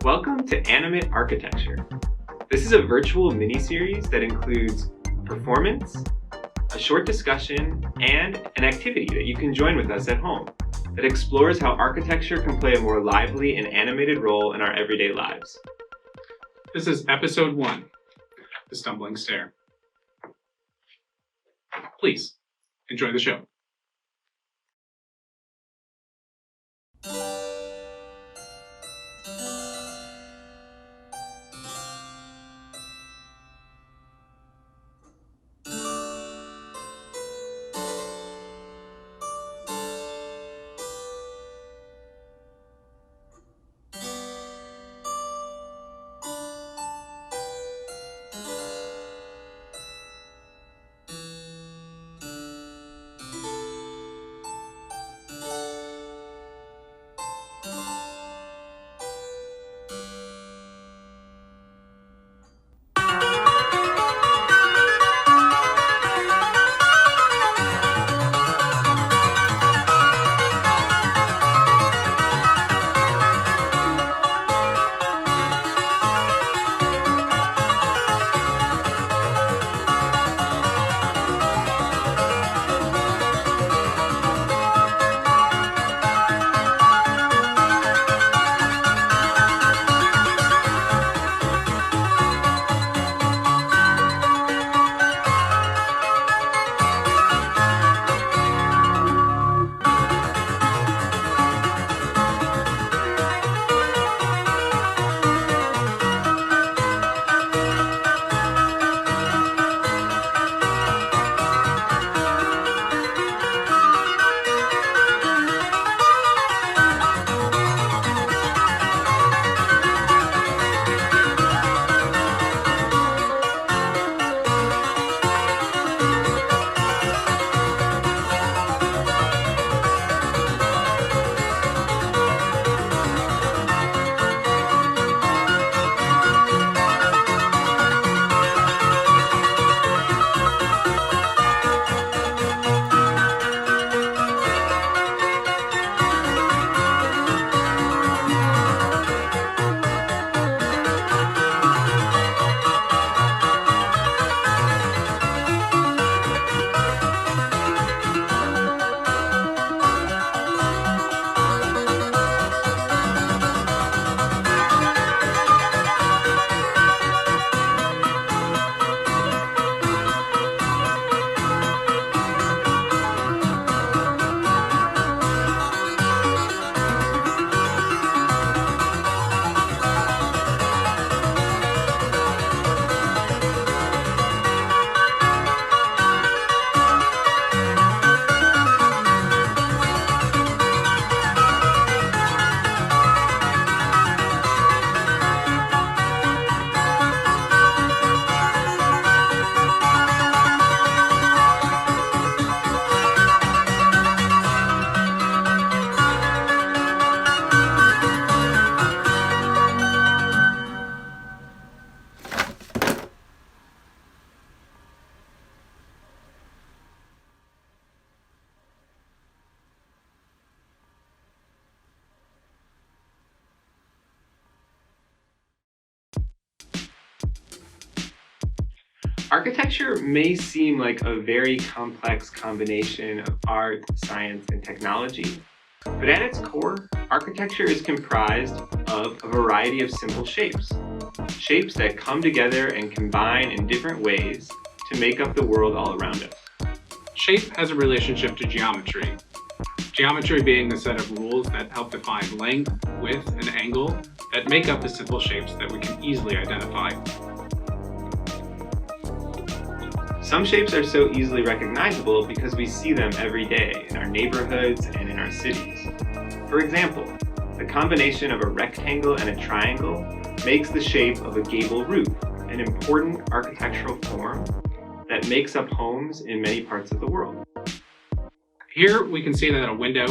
Welcome to Animate Architecture. This is a virtual mini-series that includes performance, a short discussion, and an activity that you can join with us at home that explores how architecture can play a more lively and animated role in our everyday lives. This is episode 1, The Stumbling Stair. Please, enjoy the show. Architecture may seem like a very complex combination of art, science, and technology, but at its core, architecture is comprised of a variety of simple shapes. Shapes that come together and combine in different ways to make up the world all around us. Shape has a relationship to geometry. Geometry being the set of rules that help define length, width, and angle that make up the simple shapes that we can easily identify. Some shapes are so easily recognizable because we see them every day in our neighborhoods and in our cities. For example, the combination of a rectangle and a triangle makes the shape of a gable roof, an important architectural form that makes up homes in many parts of the world. Here we can see that a window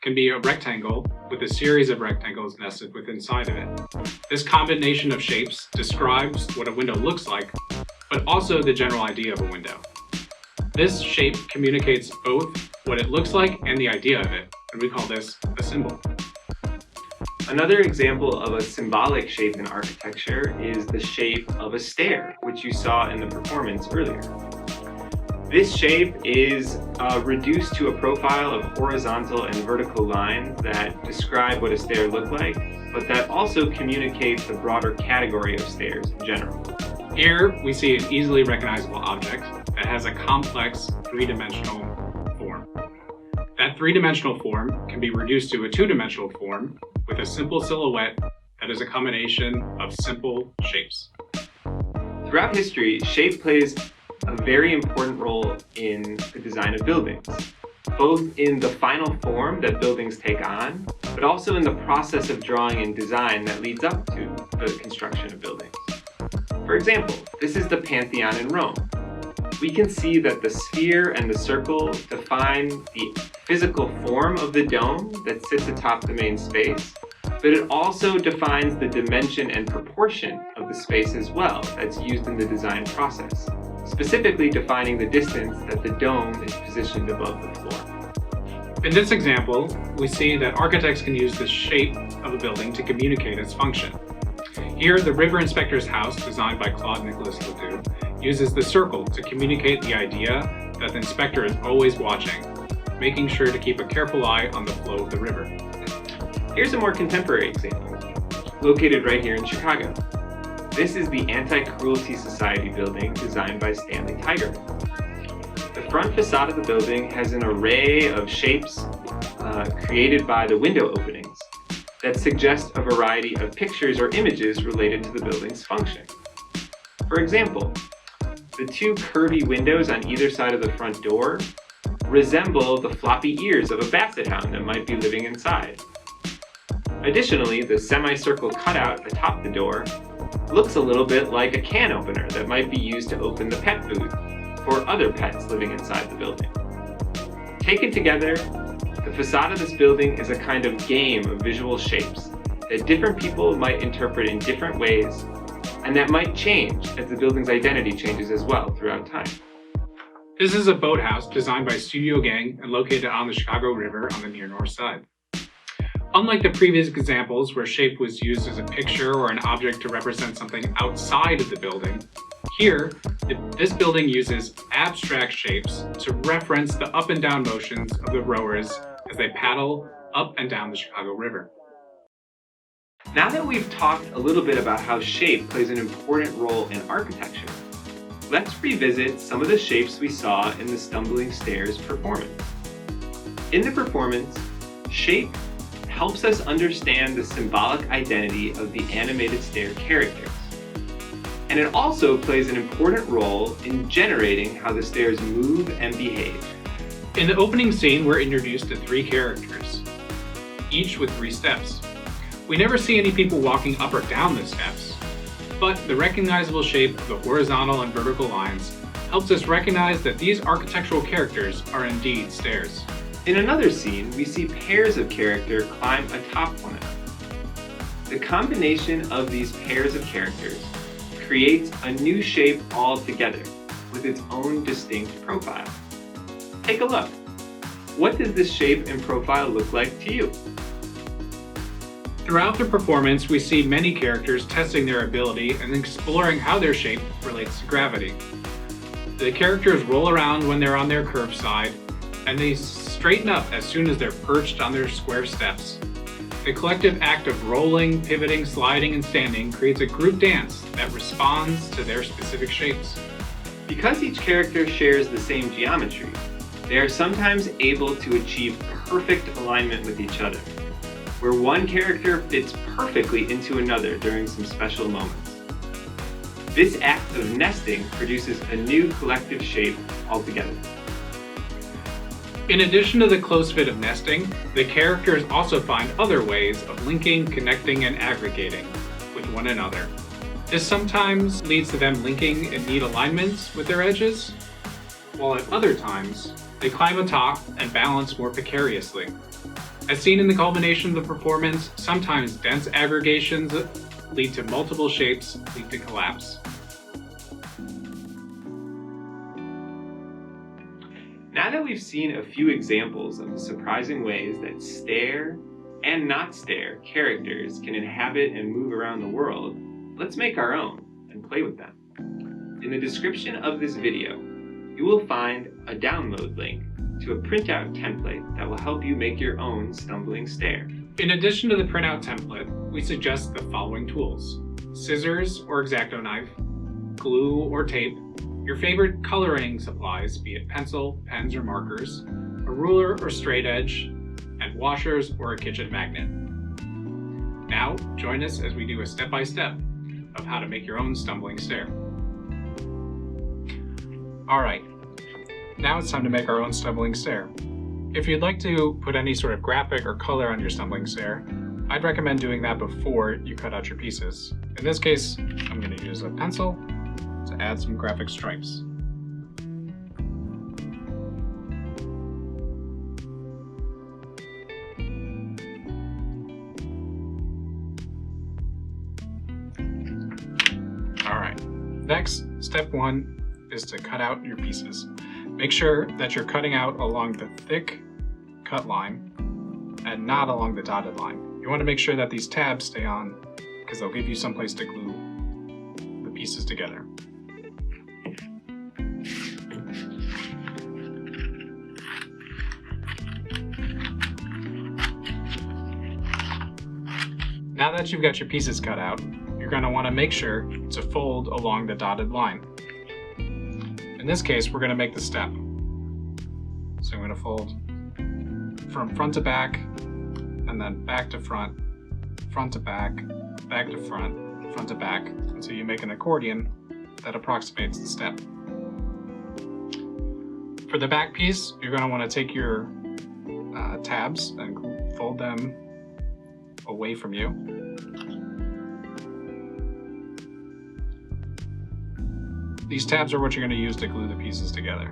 can be a rectangle with a series of rectangles nested within inside of it. This combination of shapes describes what a window looks like, but also the general idea of a window. This shape communicates both what it looks like and the idea of it, and we call this a symbol. A Another example of a symbolic shape in architecture is the shape of a stair, which you saw in the performance earlier. This shape is reduced to a profile of horizontal and vertical lines that describe what a stair looks like, but that also communicates the broader category of stairs in general. Here, we see an easily recognizable object that has a complex three-dimensional form. That three-dimensional form can be reduced to a two-dimensional form with a simple silhouette that is a combination of simple shapes. Throughout history, shape plays a very important role in the design of buildings, both in the final form that buildings take on, but also in the process of drawing and design that leads up to the construction of buildings. For example, this is the Pantheon in Rome. We can see that the sphere and the circle define the physical form of the dome that sits atop the main space, but it also defines the dimension and proportion of the space as well that's used in the design process, specifically defining the distance that the dome is positioned above the floor. In this example, we see that architects can use the shape of a building to communicate its function. Here, the River Inspector's house, designed by Claude Nicolas Ledoux, uses the circle to communicate the idea that the inspector is always watching, making sure to keep a careful eye on the flow of the river. Here's a more contemporary example, located right here in Chicago. This is the Anti-Cruelty Society building designed by Stanley Tigerman. The front facade of the building has an array of shapes created by the window openings that suggest a variety of pictures or images related to the building's function. For example, the two curvy windows on either side of the front door resemble the floppy ears of a basset hound that might be living inside. Additionally, the semicircle cutout atop the door looks a little bit like a can opener that might be used to open the pet food for other pets living inside the building. Taken together, the facade of this building is a kind of game of visual shapes that different people might interpret in different ways, and that might change as the building's identity changes as well throughout time. This is a boathouse designed by Studio Gang and located on the Chicago River on the near north side. Unlike the previous examples where shape was used as a picture or an object to represent something outside of the building, here, this building uses abstract shapes to reference the up and down motions of the rowers as they paddle up and down the Chicago River. Now that we've talked a little bit about how shape plays an important role in architecture, let's revisit some of the shapes we saw in the Stumbling Stairs performance. In the performance, shape helps us understand the symbolic identity of the animated stair characters. And it also plays an important role in generating how the stairs move and behave. In the opening scene, we're introduced to three characters, each with 3 steps. We never see any people walking up or down the steps, but the recognizable shape of the horizontal and vertical lines helps us recognize that these architectural characters are indeed stairs. In another scene, we see pairs of characters climb atop one another. The combination of these pairs of characters creates a new shape altogether with its own distinct profile. Take a look. What does this shape and profile look like to you? Throughout the performance, we see many characters testing their ability and exploring how their shape relates to gravity. The characters roll around when they're on their curved side, and they straighten up as soon as they're perched on their square steps. The collective act of rolling, pivoting, sliding, and standing creates a group dance that responds to their specific shapes. Because each character shares the same geometry, they are sometimes able to achieve perfect alignment with each other, where one character fits perfectly into another during some special moments. This act of nesting produces a new collective shape altogether. In addition to the close fit of nesting, the characters also find other ways of linking, connecting, and aggregating with one another. This sometimes leads to them linking in neat alignments with their edges, while at other times, they climb atop and balance more precariously. As seen in the culmination of the performance, sometimes dense aggregations lead to multiple shapes lead to collapse. Now that we've seen a few examples of the surprising ways that stair and not Stair characters can inhabit and move around the world, let's make our own and play with them. In the description of this video, you will find a download link to a printout template that will help you make your own stumbling stair. In addition to the printout template, we suggest the following tools: scissors or X-Acto knife, glue or tape, your favorite coloring supplies, be it pencil, pens, or markers, a ruler or straight edge, and washers or a kitchen magnet. Now, join us as we do a step-by-step of how to make your own stumbling stair. Alright, now it's time to make our own stumbling stair. If you'd like to put any sort of graphic or color on your stumbling stair, I'd recommend doing that before you cut out your pieces. In this case, I'm going to use a pencil to add some graphic stripes. Alright, next, step 1 is to cut out your pieces. Make sure that you're cutting out along the thick cut line and not along the dotted line. You want to make sure that these tabs stay on because they'll give you some place to glue the pieces together. Now that you've got your pieces cut out, you're going to want to make sure to fold along the dotted line. In this case, we're going to make the step. So I'm going to fold from front to back, and then back to front, front to back to front, front to back, until you make an accordion that approximates the step. For the back piece, you're going to want to take your tabs and fold them away from you. These tabs are what you're going to use to glue the pieces together.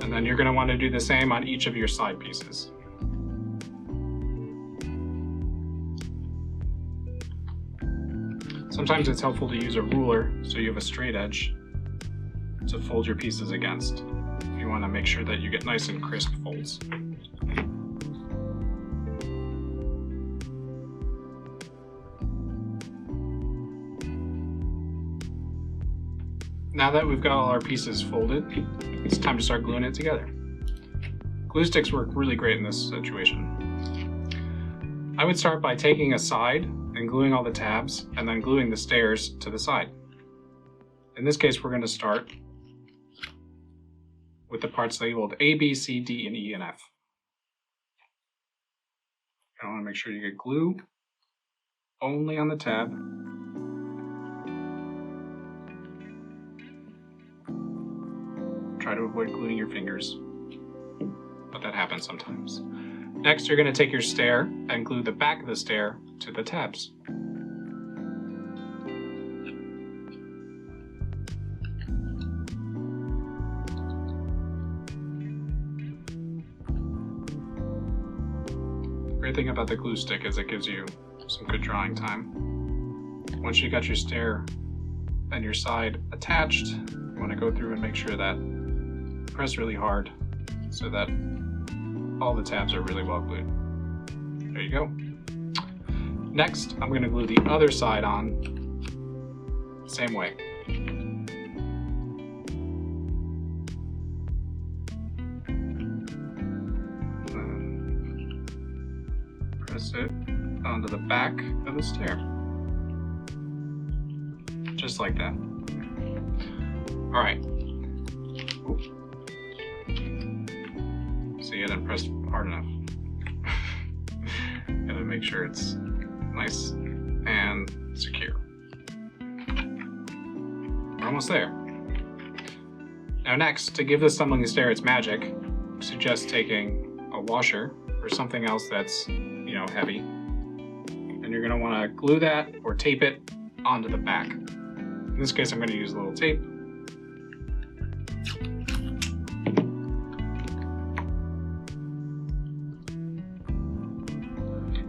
And then you're going to want to do the same on each of your side pieces. Sometimes it's helpful to use a ruler so you have a straight edge to fold your pieces against. You want to make sure that you get nice and crisp folds. Now that we've got all our pieces folded, it's time to start gluing it together. Glue sticks work really great in this situation. I would start by taking a side and gluing all the tabs, and then gluing the stairs to the side. In this case, we're going to start with the parts labeled A, B, C, D, and E, and F. I want to make sure you get glue only on the tab. Try to avoid gluing your fingers, but that happens sometimes. Next, you're going to take your stair and glue the back of the stair to the tabs. The great thing about the glue stick is it gives you some good drawing time. Once you got your stair and your side attached, you want to go through and make sure that press really hard so that all the tabs are really well glued. There you go. Next, I'm going to glue the other side on the same way. Press it onto the back of the stair. Just like that. All right. See, I didn't press hard enough. Gotta make sure it's nice and secure. We're almost there. Now next, to give the stumbling stair its magic, I suggest taking a washer or something else that's, heavy. And you're gonna wanna glue that or tape it onto the back. In this case, I'm gonna use a little tape.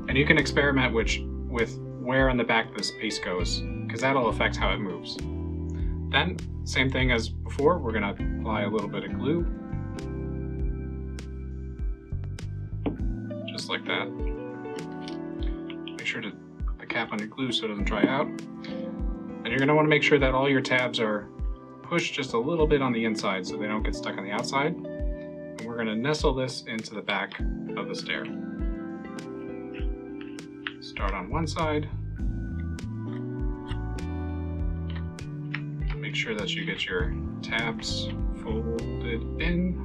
And you can experiment with where on the back this piece goes, because that'll affect how it moves. Then, same thing as before, we're going to apply a little bit of glue. just like that. Make sure to put the cap on your glue so it doesn't dry out. And you're going to want to make sure that all your tabs are pushed just a little bit on the inside so they don't get stuck on the outside. And we're going to nestle this into the back of the stair. Start on one side. Make sure that you get your tabs folded in.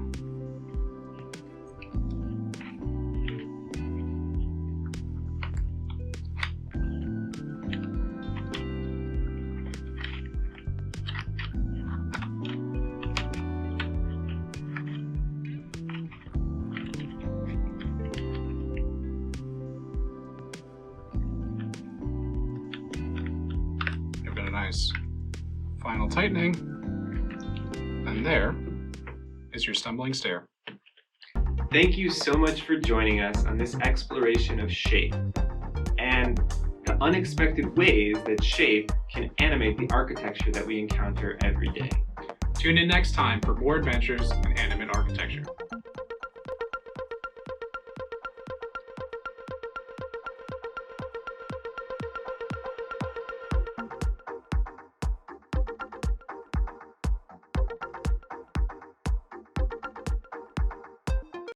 Give it a nice final tightening, and there is your stumbling stair. Thank you so much for joining us on this exploration of shape and the unexpected ways that shape can animate the architecture that we encounter every day. Tune in next time for more adventures in animate architecture.